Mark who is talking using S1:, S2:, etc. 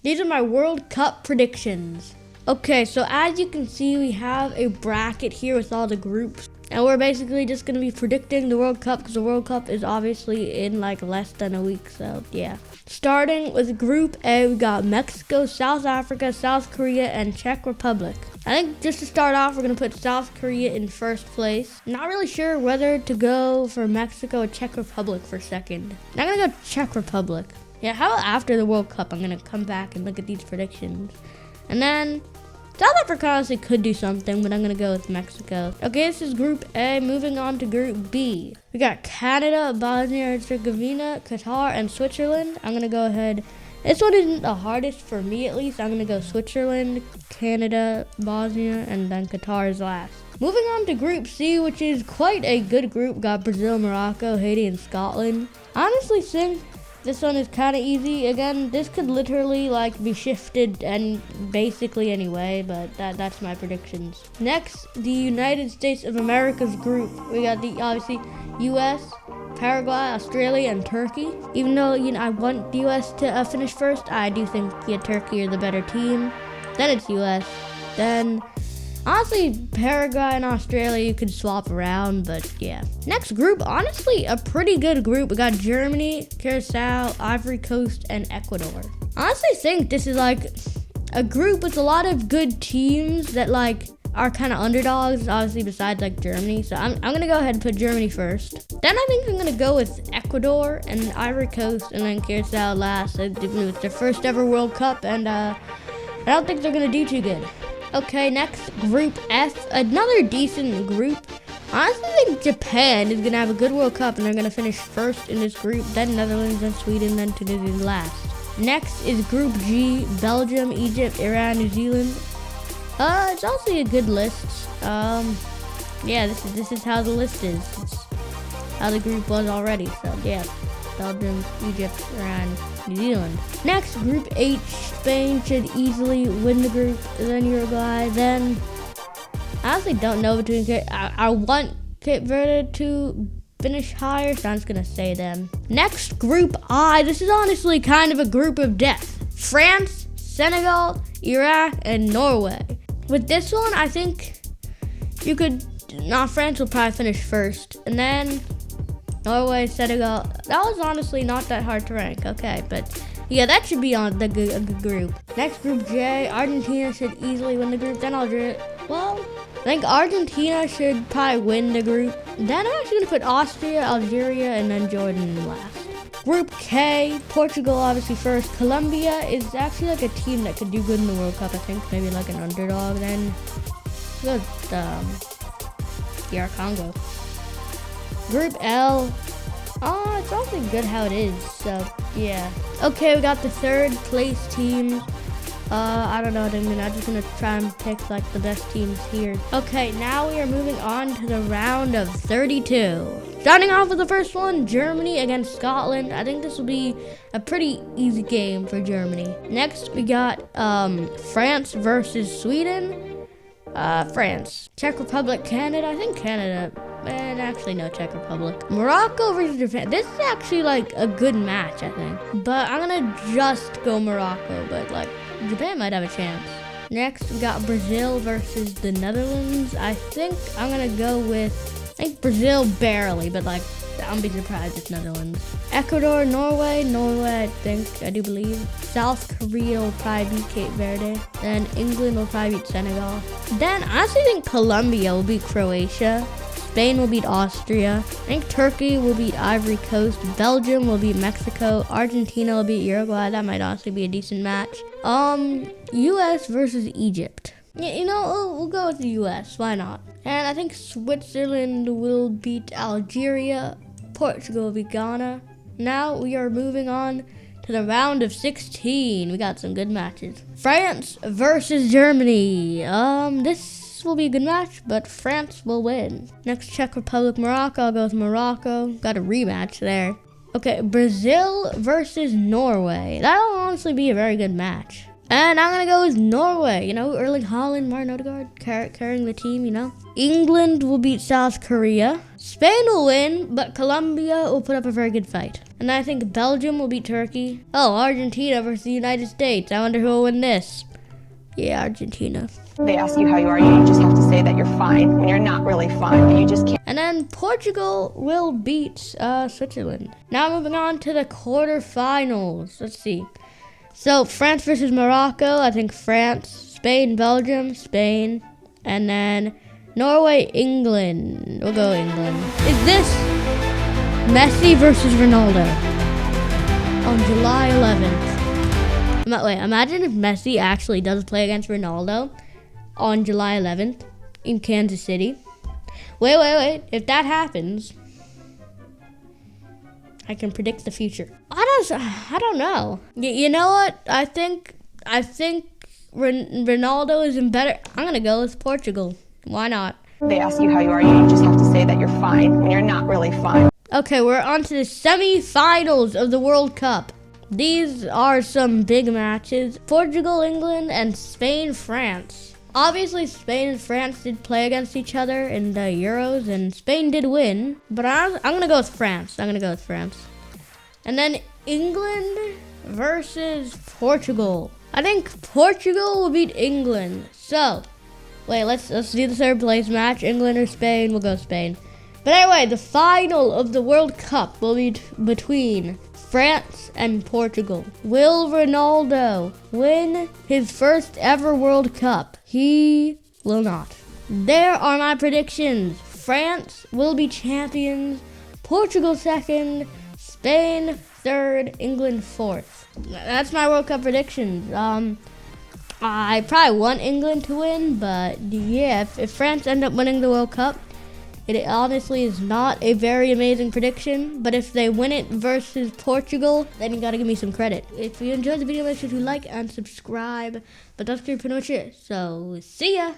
S1: These are my World Cup predictions. Okay, so as you can see, we have a bracket here with all the groups. And we're basically just going to be predicting the World Cup because the World Cup is obviously in like less than a week. So, yeah. Starting with Group A, we got Mexico, South Africa, South Korea, and Czech Republic. I think just to start off, we're going to put South Korea in first place. Not really sure whether to go for Mexico or Czech Republic for second. I'm going to go Czech Republic. Yeah, how about after the World Cup, I'm going to come back and look at these predictions. And then South Africa honestly could do something, but I'm going to go with Mexico. Okay, this is Group A. Moving on to Group B. We got Canada, Bosnia and Herzegovina, Qatar, and Switzerland. I'm going to go ahead. This one isn't the hardest for me, at least. I'm going to go Switzerland, Canada, Bosnia, and then Qatar is last. Moving on to Group C, which is quite a good group. Got Brazil, Morocco, Haiti, and Scotland. I honestly think this one is kind of easy. Again, this could literally like be shifted and basically anyway, but that's my predictions. Next, the United States of America's group. We got the obviously U.S., Paraguay, Australia, and Turkey. Even though I want the U.S. to finish first, I do think Turkey are the better team. Then it's U.S. Then honestly, Paraguay and Australia you could swap around, but yeah. Next group, honestly, a pretty good group. We got Germany, Curacao, Ivory Coast, and Ecuador. I honestly think this is like a group with a lot of good teams that like are kind of underdogs, obviously besides like Germany. So I'm gonna go ahead and put Germany first. Then I think I'm gonna go with Ecuador and Ivory Coast, and then Curacao last. It's their first ever World Cup, and I don't think they're gonna do too good. Okay, next, Group F, another decent group. I honestly think Japan is going to have a good World Cup and they're going to finish first in this group, then Netherlands, then Sweden, then Tunisia last. Next is Group G, Belgium, Egypt, Iran, New Zealand. It's also a good list. Yeah, this is how the list is. It's how the group was already, so yeah. Belgium, Egypt, Iran, New Zealand. Next, Group H, Spain should easily win the group, then Uruguay, then I honestly don't know between I want Cape Verde to finish higher, so I'm just gonna say them. Next, Group I, this is honestly kind of a group of death. France, Senegal, Iraq, and Norway. With this one, I think France will probably finish first, and then Norway, Senegal. That was honestly not that hard to rank. Okay, but yeah, that should be on a good group. Next, Group J, Argentina should easily win the group. Then Algeria. Well, I think Argentina should probably win the group. Then I'm actually gonna put Austria, Algeria, and then Jordan last. Group K, Portugal obviously first. Colombia is actually like a team that could do good in the World Cup. I think maybe like an underdog. Then good, DR Congo. Group L, it's also good how it is, so yeah. Okay, we got the third place team. I don't know what I mean. I'm just gonna try and pick like the best teams here. Okay, now we are moving on to the round of 32. Starting off with the first one, Germany against Scotland. I think this will be a pretty easy game for Germany. Next, we got France versus Sweden. France. Czech Republic, Canada. I think Canada. And actually, no, Czech Republic. Morocco versus Japan. This is actually like a good match, I think. But I'm gonna just go Morocco, but like Japan might have a chance. Next, we got Brazil versus the Netherlands. I think I'm gonna go with, Brazil barely, but like I'll be surprised if Netherlands. Ecuador, Norway, I do believe. South Korea will probably beat Cape Verde. Then England will probably beat Senegal. Then I honestly think Colombia will beat Croatia. Spain will beat Austria. I think Turkey will beat Ivory Coast. Belgium will beat Mexico. Argentina will beat Uruguay. That might honestly be a decent match. U.S. versus Egypt. Yeah, we'll go with the U.S. Why not? And I think Switzerland will beat Algeria. Portugal will beat Ghana. Now we are moving on to the round of 16. We got some good matches. France versus Germany. This will be a good match, but France will win. Next, Czech Republic, Morocco. I'll go with Morocco. Got a rematch there. Okay, Brazil versus Norway. That'll honestly be a very good match. And I'm gonna go with Norway. You know, Erling Haaland, Martin Odegaard carrying the team, you know. England will beat South Korea. Spain will win, but Colombia will put up a very good fight. And I think Belgium will beat Turkey. Oh, Argentina versus the United States. I wonder who will win this. Yeah, Argentina.
S2: They ask you how you are, you just have to say that you're fine when you're not really fine, but you just can't.
S1: And then Portugal will beat Switzerland. Now moving on to the quarterfinals. Let's see. So France versus Morocco. I think France. Spain, Belgium, Spain. And then Norway, England. We'll go England. Is this Messi versus Ronaldo on July 11th? Wait, imagine if Messi actually does play against Ronaldo on July 11th in Kansas City. Wait. If that happens, I can predict the future. I don't know. You know what? I think Ronaldo is in better. I'm gonna go with Portugal. Why not?
S2: They ask you how you are, you just have to say that you're fine when you're not really fine.
S1: Okay, we're on to the semi-finals of the World Cup. These are some big matches. Portugal, England, and Spain, France. Obviously, Spain and France did play against each other in the Euros, and Spain did win. But I'm gonna go with France. And then England versus Portugal. I think Portugal will beat England. So, wait, let's do the third place match. England or Spain? We'll go Spain. But anyway, the final of the World Cup will be between France and Portugal. Will Ronaldo win his first ever World Cup? He will not. There are my predictions. France will be champions. Portugal second. Spain third. England fourth. That's my World Cup predictions. I probably want England to win, but yeah, if France end up winning the World Cup, it honestly is not a very amazing prediction, but if they win it versus Portugal, then you gotta give me some credit. If you enjoyed the video, make sure to like and subscribe. But that's pretty much it. So, see ya!